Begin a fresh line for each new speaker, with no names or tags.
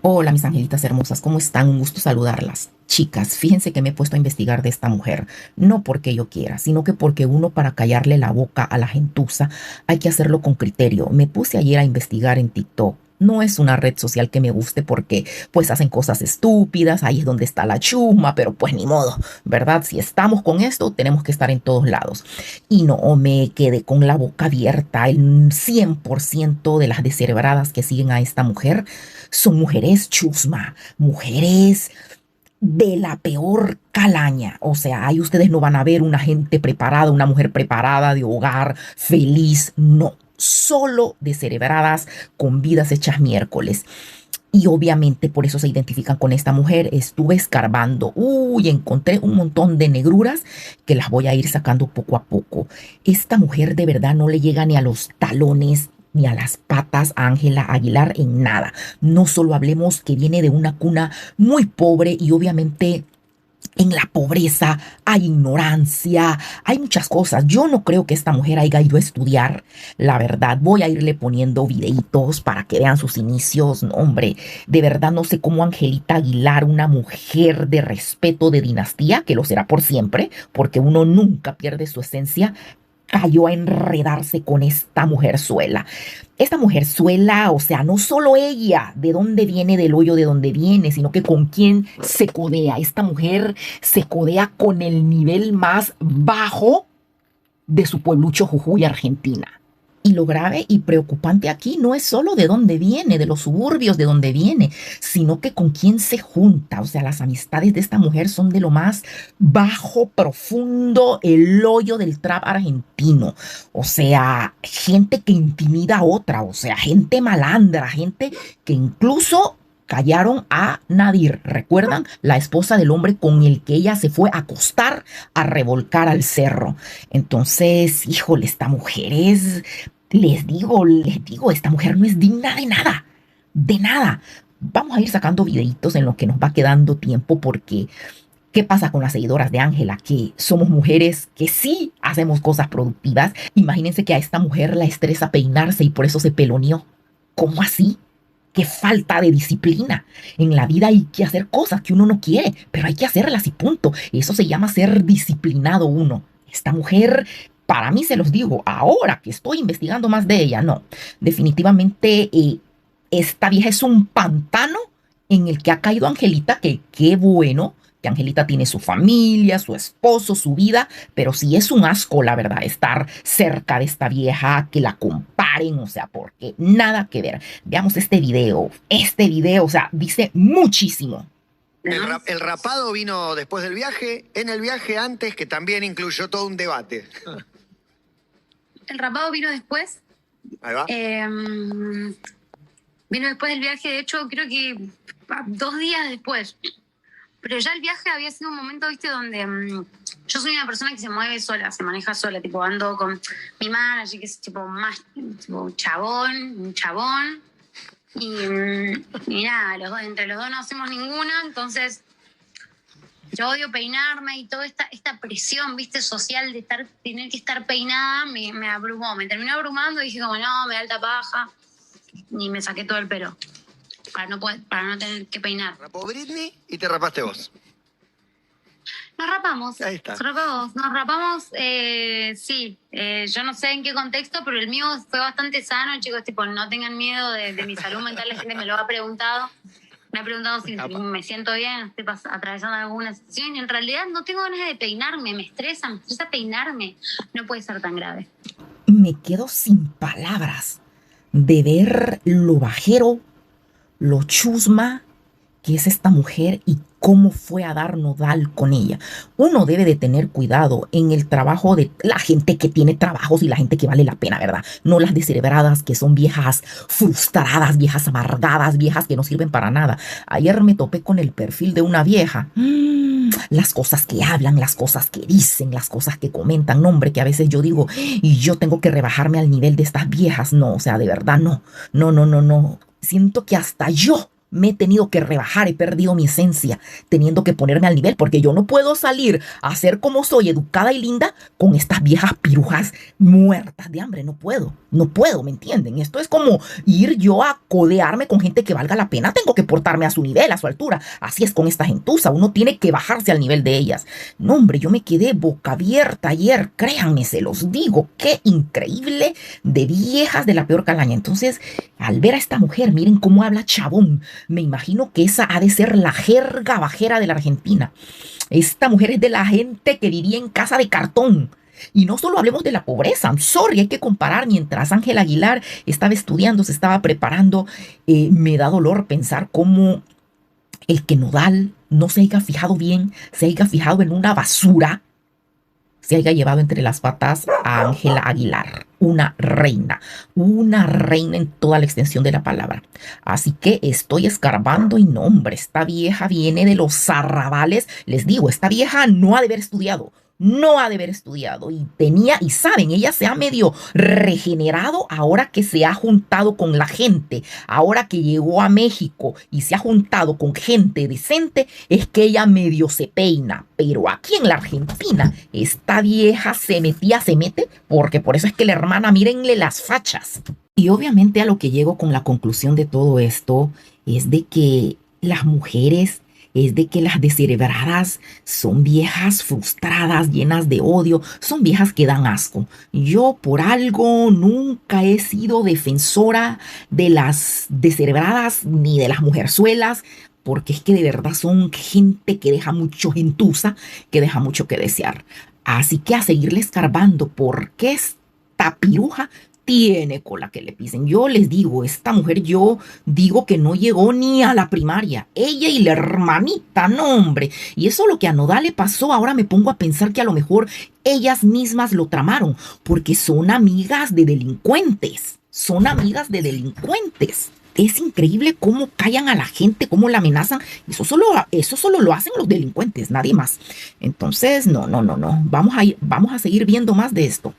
Hola, mis angelitas hermosas, ¿cómo están? Un gusto saludarlas. Chicas, fíjense que me he puesto a investigar de esta mujer, no porque yo quiera, sino que porque uno para callarle la boca a la gentuza hay que hacerlo con criterio. Me puse ayer a investigar en TikTok. No es una red social que me guste porque pues hacen cosas estúpidas, ahí es donde está la chusma, pero pues ni modo, ¿verdad? Si estamos con esto, tenemos que estar en todos lados. Y no me quedé con la boca abierta. El 100% de las descerebradas que siguen a esta mujer son mujeres chusma, mujeres de la peor calaña. O sea, ahí ustedes no van a ver una gente preparada, una mujer preparada de hogar, feliz, no. Solo descerebradas con vidas hechas miércoles. Y obviamente por eso se identifican con esta mujer. Estuve escarbando. Uy, encontré un montón de negruras que las voy a ir sacando poco a poco. Esta mujer de verdad no le llega ni a los talones ni a las patas a Ángela Aguilar en nada. No solo hablemos que viene de una cuna muy pobre y obviamente en la pobreza hay ignorancia, hay muchas cosas. Yo no creo que esta mujer haya ido a estudiar, la verdad. Voy a irle poniendo videitos para que vean sus inicios. No, hombre, de verdad no sé cómo Angelita Aguilar, una mujer de respeto, de dinastía, que lo será por siempre, porque uno nunca pierde su esencia, cayó a enredarse con esta mujerzuela. Esta mujerzuela, o sea, no solo ella, de dónde viene, del hoyo de dónde viene, sino que con quién se codea. Esta mujer se codea con el nivel más bajo de su pueblucho Jujuy, Argentina. Y lo grave y preocupante aquí no es solo de dónde viene, de los suburbios de dónde viene, sino que con quién se junta. O sea, las amistades de esta mujer son de lo más bajo, profundo, el hoyo del trap argentino. O sea, gente que intimida a otra, o sea, gente malandra, gente que incluso callaron a Nadir. ¿Recuerdan? La esposa del hombre con el que ella se fue a acostar a revolcar al cerro. Entonces, híjole, esta mujer es, les digo, esta mujer no es digna de nada, de nada. Vamos a ir sacando videitos en lo que nos va quedando tiempo porque ¿qué pasa con las seguidoras de Ángela? Que somos mujeres que sí hacemos cosas productivas. Imagínense que a esta mujer la estresa peinarse y por eso se peloneó. ¿Cómo así? Qué falta de disciplina. En la vida hay que hacer cosas que uno no quiere, pero hay que hacerlas y punto. Eso se llama ser disciplinado uno. Esta mujer, para mí se los digo, ahora que estoy investigando más de ella, no. Definitivamente esta vieja es un pantano en el que ha caído Angelita, que qué bueno que Angelita tiene su familia, su esposo, su vida, pero sí es un asco, la verdad, estar cerca de esta vieja, que la comparen, o sea, porque nada que ver. Veamos este video, o sea, dice muchísimo.
El rapado vino después del viaje, en el viaje antes, que también incluyó todo un debate.
El rapado vino después.
Ahí va.
Vino después del viaje, de hecho, creo que 2 días después. Pero ya el viaje había sido un momento, viste, donde yo soy una persona que se mueve sola, se maneja sola, tipo, ando con mi manager, que es tipo más tipo, un chabón. Y nada, entre los dos no hacemos ninguna, entonces yo odio peinarme y toda esta presión, viste, social de tener que estar peinada me abrumó, me terminó abrumando y dije como no, me da alta paja y me saqué todo el pelo para no tener que peinar.
Rapó Britney y te rapaste vos.
Nos rapamos.
Ahí está.
Nos rapamos, sí. Yo no sé en qué contexto, pero el mío fue bastante sano, chicos. Tipo, no tengan miedo de mi salud mental. La gente me lo ha preguntado. Me ha preguntado si me siento bien, estoy atravesando alguna situación. Y en realidad no tengo ganas de peinarme. Me estresa peinarme. No puede ser tan grave.
Me quedo sin palabras de ver lo bajero, lo chusma que es esta mujer y cómo fue a dar nodal con ella. Uno debe de tener cuidado en el trabajo de la gente que tiene trabajos y la gente que vale la pena, ¿verdad? No las descerebradas que son viejas frustradas, viejas amargadas, viejas que no sirven para nada. Ayer me topé con el perfil de una vieja. Las cosas que hablan, las cosas que dicen, las cosas que comentan. No, hombre, que a veces yo digo, y yo tengo que rebajarme al nivel de estas viejas. No, o sea, de verdad, no. No. Siento que hasta yo Me he tenido que rebajar, he perdido mi esencia, teniendo que ponerme al nivel, porque yo no puedo salir a ser como soy, educada y linda, con estas viejas pirujas muertas de hambre. No puedo, ¿me entienden? Esto es como ir yo a codearme con gente que valga la pena. Tengo que portarme a su nivel, a su altura. Así es con esta gentuza, uno tiene que bajarse al nivel de ellas. No, hombre, yo me quedé boca abierta ayer, créanme, se los digo, qué increíble de viejas de la peor calaña. Entonces, al ver a esta mujer, miren cómo habla chabón. Me imagino que esa ha de ser la jerga bajera de la Argentina. Esta mujer es de la gente que vivía en casa de cartón. Y no solo hablemos de la pobreza, I'm sorry, hay que comparar. Mientras Ángela Aguilar estaba estudiando, se estaba preparando, me da dolor pensar cómo el que Nodal no se haya fijado bien, se haya fijado en una basura, se haya llevado entre las patas a Ángela Aguilar, una reina en toda la extensión de la palabra. Así que estoy escarbando y no, hombre, esta vieja viene de los arrabales. Les digo, esta vieja no ha de haber estudiado. No ha de haber estudiado y saben, ella se ha medio regenerado ahora que se ha juntado con la gente, ahora que llegó a México y se ha juntado con gente decente, es que ella medio se peina. Pero aquí en la Argentina, esta vieja se mete, porque por eso es que la hermana, mírenle las fachas. Y obviamente a lo que llego con la conclusión de todo esto es de que las mujeres, es de que las descerebradas son viejas frustradas, llenas de odio, son viejas que dan asco. Yo por algo nunca he sido defensora de las descerebradas ni de las mujerzuelas, porque es que de verdad son gente que deja mucho gentuza, que deja mucho que desear. Así que a seguirle escarbando, porque esta piruja tiene cola que le pisen. Yo les digo, esta mujer, yo digo que no llegó ni a la primaria. Ella y la hermanita, no, hombre. Y eso lo que a Nodal le pasó, ahora me pongo a pensar que a lo mejor ellas mismas lo tramaron, porque son amigas de delincuentes. Son amigas de delincuentes. Es increíble cómo callan a la gente, cómo la amenazan. Eso solo lo hacen los delincuentes, nadie más. Entonces, no. Vamos a seguir viendo más de esto.